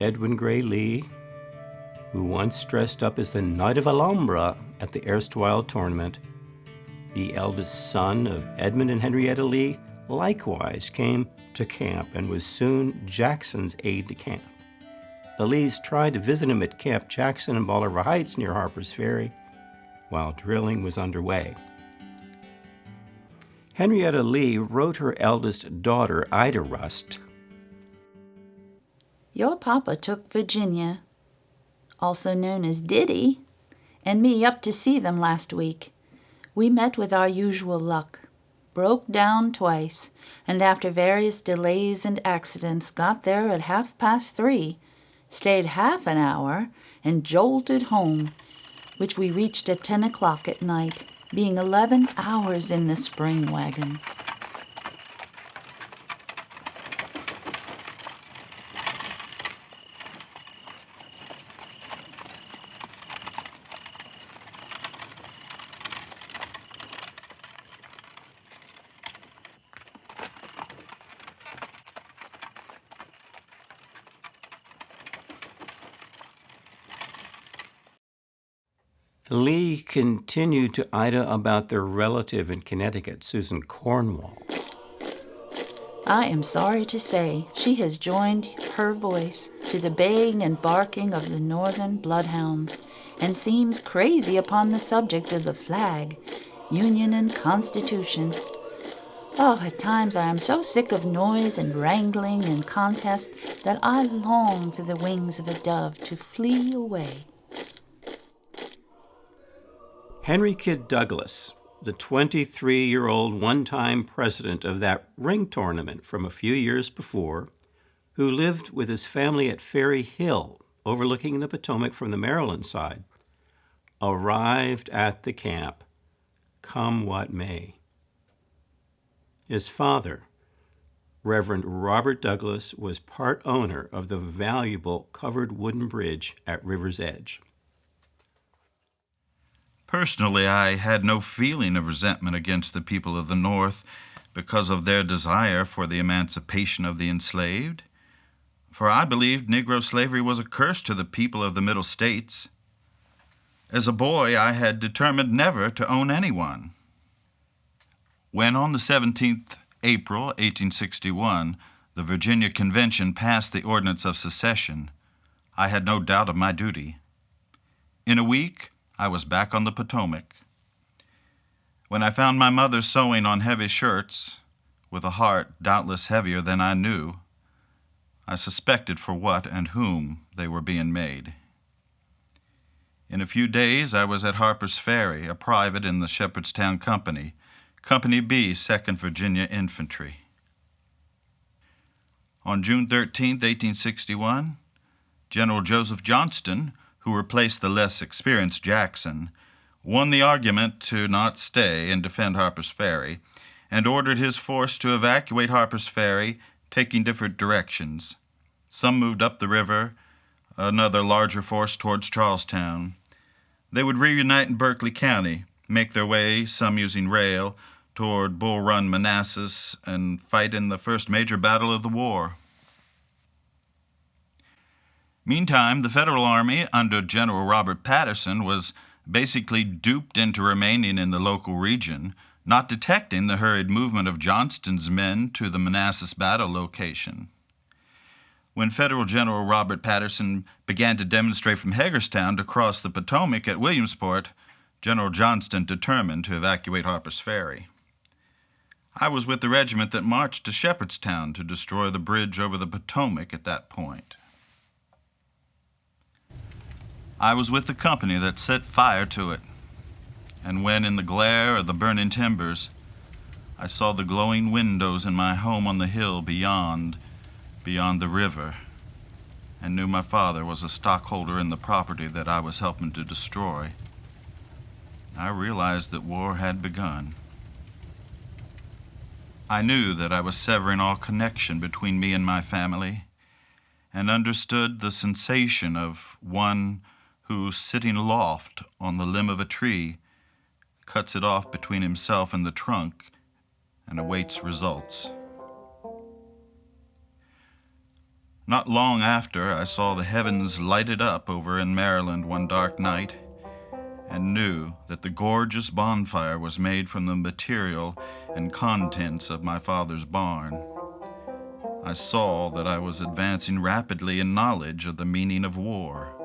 Edwin Gray Lee, who once dressed up as the Knight of Alhambra at the erstwhile tournament, the eldest son of Edmund and Henrietta Lee, likewise came to camp and was soon Jackson's aide-de-camp. The Lees tried to visit him at Camp Jackson in Bolivar Heights near Harper's Ferry while drilling was underway. Henrietta Lee wrote her eldest daughter, Ida Rust, "Your papa took Virginia, also known as Diddy, and me up to see them last week. We met with our usual luck, broke down twice, and after various delays and accidents got there at 3:30, stayed half an hour, and jolted home, which we reached at 10 o'clock at night, being 11 hours in the spring wagon." Lee continued to Ida about their relative in Connecticut, Susan Cornwall. "I am sorry to say she has joined her voice to the baying and barking of the northern bloodhounds, and seems crazy upon the subject of the flag, Union and Constitution. Oh, at times I am so sick of noise and wrangling and contest that I long for the wings of a dove to flee away." Henry Kidd Douglas, the 23-year-old one-time president of that ring tournament from a few years before, who lived with his family at Ferry Hill, overlooking the Potomac from the Maryland side, arrived at the camp, come what may. His father, Reverend Robert Douglas, was part owner of the valuable covered wooden bridge at River's Edge. Personally, I had no feeling of resentment against the people of the North because of their desire for the emancipation of the enslaved, for I believed Negro slavery was a curse to the people of the Middle States. As a boy, I had determined never to own anyone. When on the 17th April, 1861, the Virginia Convention passed the Ordinance of Secession, I had no doubt of my duty. In a week, I was back on the Potomac. When I found my mother sewing on heavy shirts, with a heart doubtless heavier than I knew, I suspected for what and whom they were being made. In a few days, I was at Harper's Ferry, a private in the Shepherdstown Company, Company B, 2nd Virginia Infantry. On June 13, 1861, General Joseph Johnston, who replaced the less experienced Jackson, won the argument to not stay and defend Harper's Ferry, and ordered his force to evacuate Harper's Ferry, taking different directions. Some moved up the river, another larger force towards Charlestown. They would reunite in Berkeley County, make their way, some using rail, toward Bull Run, Manassas, and fight in the first major battle of the war. Meantime, the Federal Army under General Robert Patterson was basically duped into remaining in the local region, not detecting the hurried movement of Johnston's men to the Manassas battle location. When Federal General Robert Patterson began to demonstrate from Hagerstown to cross the Potomac at Williamsport, General Johnston determined to evacuate Harper's Ferry. I was with the regiment that marched to Shepherdstown to destroy the bridge over the Potomac at that point. I was with the company that set fire to it, and when in the glare of the burning timbers, I saw the glowing windows in my home on the hill beyond the river, and knew my father was a stockholder in the property that I was helping to destroy, I realized that war had begun. I knew that I was severing all connection between me and my family, and understood the sensation of one who, sitting aloft on the limb of a tree, cuts it off between himself and the trunk and awaits results. Not long after, I saw the heavens lighted up over in Maryland one dark night, and knew that the gorgeous bonfire was made from the material and contents of my father's barn. I saw that I was advancing rapidly in knowledge of the meaning of war.